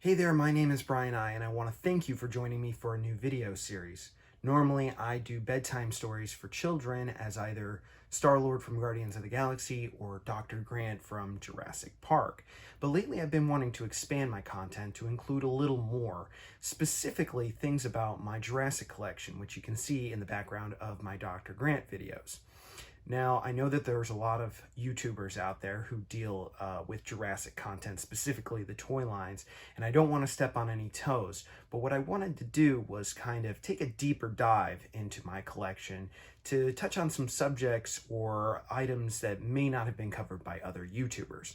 Hey there, my name is Brian and I want to thank you for joining me for a new video series. Normally, I do bedtime stories for children as either Star-Lord from Guardians of the Galaxy or Dr. Grant from Jurassic Park. But lately, I've been wanting to expand my content to include a little more, specifically things about my Jurassic collection, which you can see in the background of my Dr. Grant videos. Now, I know that there's a lot of YouTubers out there who deal with Jurassic content, specifically the toy lines, and I don't want to step on any toes, but what I wanted to do was kind of take a deeper dive into my collection to touch on some subjects or items that may not have been covered by other YouTubers.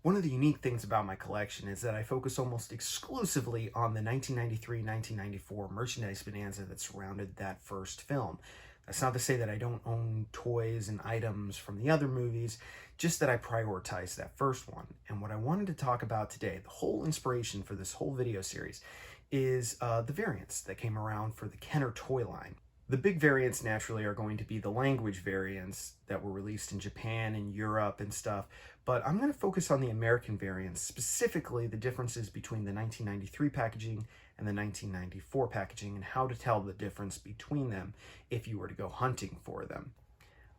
One of the unique things about my collection is that I focus almost exclusively on the 1993-1994 merchandise bonanza that surrounded that first film. That's not to say that I don't own toys and items from the other movies, just that I prioritize that first one. And what I wanted to talk about today, the whole inspiration for this whole video series, is the variants that came around for the Kenner toy line. The big variants naturally are going to be the language variants that were released in Japan and Europe and stuff, but I'm going to focus on the American variants, specifically the differences between the 1993 packaging and the 1994 packaging and how to tell the difference between them if you were to go hunting for them.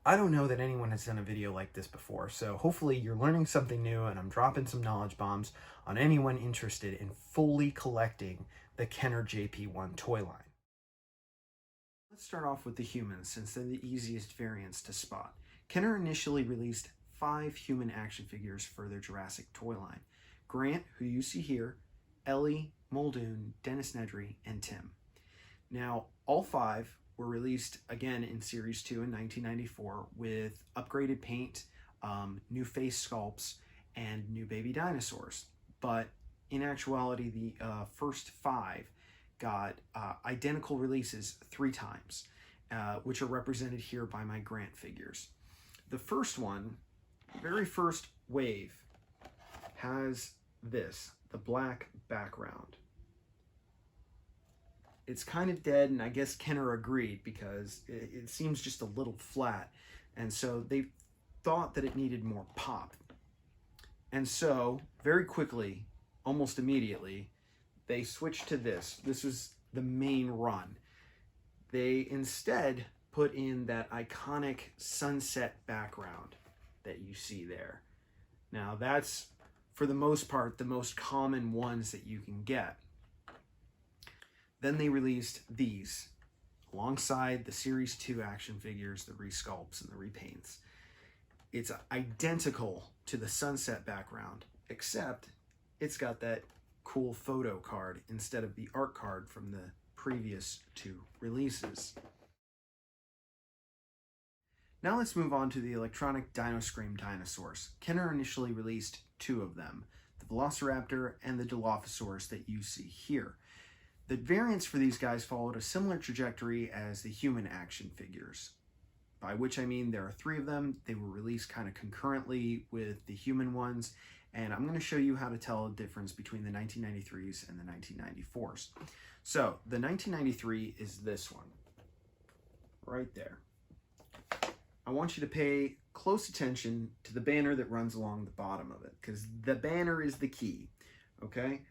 I don't know that anyone has done a video like this before, so hopefully you're learning something new and I'm dropping some knowledge bombs on anyone interested in fully collecting the Kenner JP1 toy line. Let's start off with the humans, since they're the easiest variants to spot. Kenner initially released 5 human action figures for their Jurassic toy line. Grant, who you see here, Ellie, Muldoon, Dennis Nedry, and Tim. Now, all 5 were released again in Series 2 in 1994 with upgraded paint, new face sculpts, and new baby dinosaurs. But in actuality, the first 5 got identical releases 3 times, which are represented here by my Grant figures. The first one, very first wave, has this, the black background. It's kind of dead, and I guess Kenner agreed because it seems just a little flat, and so they thought that it needed more pop. And so, very quickly, almost immediately, they switched to this. This was the main run. They instead put in that iconic sunset background that you see there. Now that's, for the most part, the most common ones that you can get. Then they released these alongside the Series 2 action figures, the resculpts and the repaints. It's identical to the sunset background, except it's got that cool photo card instead of the art card from the previous 2 releases. Now let's move on to the electronic Dino Scream dinosaurs. Kenner initially released 2 of them, the Velociraptor and the Dilophosaurus that you see here. The variants for these guys followed a similar trajectory as the human action figures, by which I mean there are 3 of them. They were released kind of concurrently with the human ones, and I'm going to show you how to tell a difference between the 1993s and the 1994s. So the 1993 is this one, right there. I want you to pay close attention to the banner that runs along the bottom of it, because the banner is the key, okay?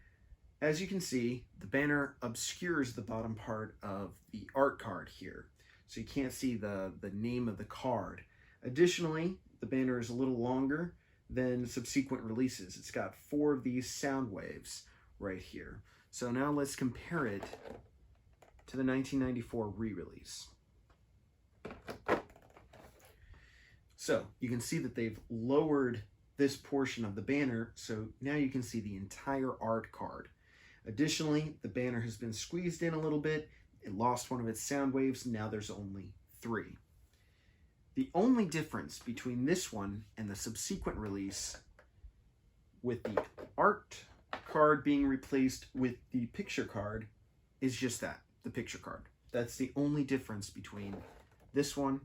As you can see, the banner obscures the bottom part of the art card here, so you can't see the name of the card. Additionally, the banner is a little longer than subsequent releases. It's got 4 of these sound waves right here. So now let's compare it to the 1994 re-release. So you can see that they've lowered this portion of the banner, so now you can see the entire art card. Additionally, the banner has been squeezed in a little bit. It lost one of its sound waves. Now there's only 3. The only difference between this one and the subsequent release, with the art card being replaced with the picture card, is just that, the picture card. That's the only difference between this one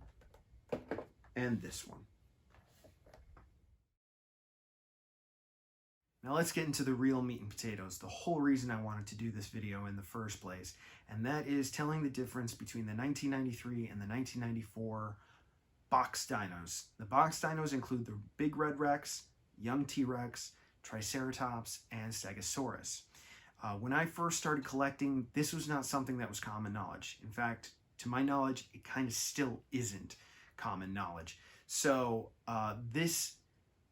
and this one. Now let's get into the real meat and potatoes, the whole reason I wanted to do this video in the first place, and that is telling the difference between the 1993 and the 1994 Boxed Dinos. The Boxed Dinos include the Big Red Rex, Young T-Rex, Triceratops, and Stegosaurus. When I first started collecting, this was not something that was common knowledge. In fact, to my knowledge, it kind of still isn't common knowledge. So this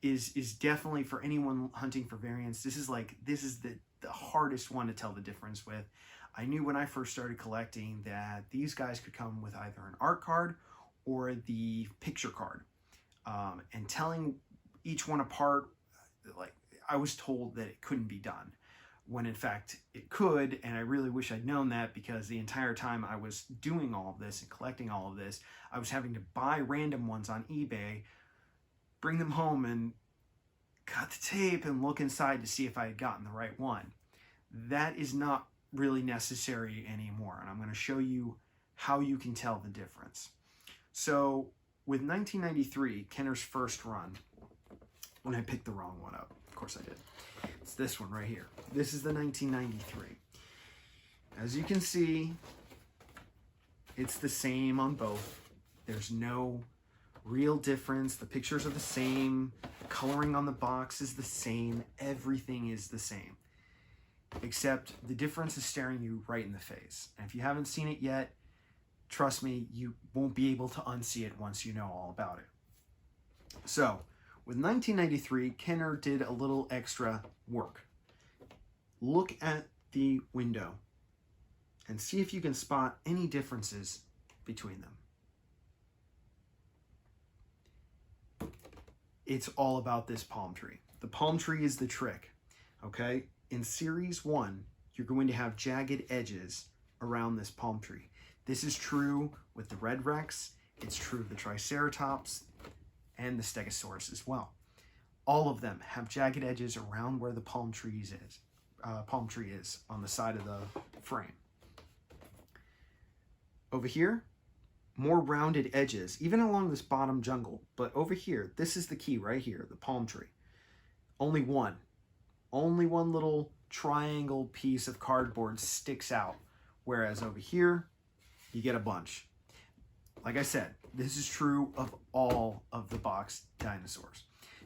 is definitely, for anyone hunting for variants, this is the hardest one to tell the difference with. I knew when I first started collecting that these guys could come with either an art card or the picture card. And telling each one apart, like, I was told that it couldn't be done, when in fact it could. And I really wish I'd known that, because the entire time I was doing all of this and collecting all of this, I was having to buy random ones on eBay, bring them home and cut the tape and look inside to see if I had gotten the right one. That is not really necessary anymore, and I'm going to show you how you can tell the difference. So with 1993, Kenner's first run, when I picked the wrong one up, of course I did. It's this one right here. This is the 1993. As you can see, it's the same on both. There's no real difference. The pictures are the same. Coloring on the box is the same. Everything is the same. Except the difference is staring you right in the face. And if you haven't seen it yet, trust me, you won't be able to unsee it once you know all about it. So, with 1993, Kenner did a little extra work. Look at the window and see if you can spot any differences between them. It's all about this palm tree. The palm tree is the trick, okay? In Series 1, you're going to have jagged edges around this palm tree. This is true with the Red Rex, it's true of the Triceratops, and the Stegosaurus as well. All of them have jagged edges around where the palm tree is on the side of the frame. Over here, more rounded edges, even along this bottom jungle. But over here, this is the key right here, the palm tree. Only one little triangle piece of cardboard sticks out, whereas over here, you get a bunch. Like I said, this is true of all of the boxed dinosaurs.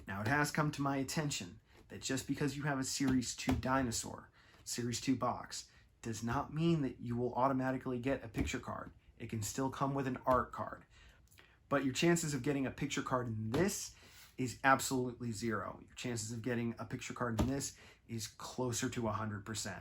Now, it has come to my attention that just because you have a Series 2 dinosaur, Series 2 box, does not mean that you will automatically get a picture card. It can still come with an art card. But your chances of getting a picture card in this is absolutely zero. Your chances of getting a picture card in this is closer to 100%.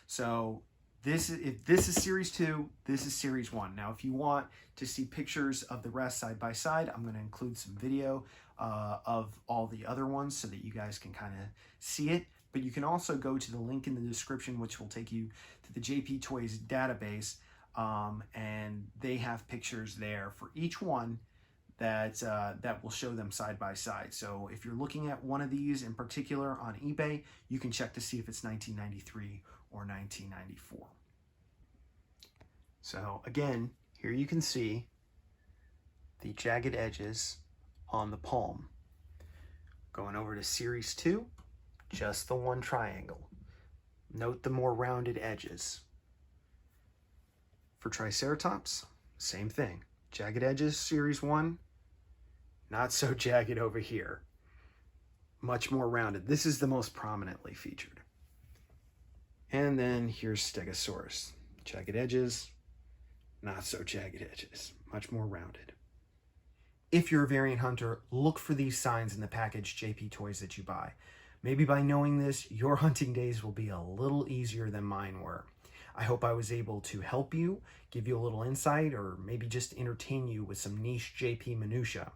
So if this is Series 2, this is Series 1. Now, if you want to see pictures of the rest side by side, I'm going to include some video of all the other ones so that you guys can kind of see it. But you can also go to the link in the description, which will take you to the JPToys database, and they have pictures there for each one that will show them side by side. So if you're looking at one of these in particular on eBay, you can check to see if it's 1993 or 1994. So again, here you can see the jagged edges on the palm. Going over to Series 2, just the one triangle. Note the more rounded edges. For Triceratops, same thing. Jagged edges, Series 1, not so jagged over here. Much more rounded. This is the most prominently featured. And then here's Stegosaurus. Jagged edges, not so jagged edges. Much more rounded. If you're a variant hunter, look for these signs in the package JPToys that you buy. Maybe by knowing this, your hunting days will be a little easier than mine were. I hope I was able to help you, give you a little insight, or maybe just entertain you with some niche JP minutia.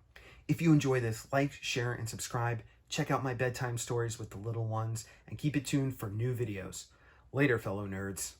If you enjoy this, like, share, and subscribe. Check out my bedtime stories with the little ones, and keep it tuned for new videos. Later, fellow nerds.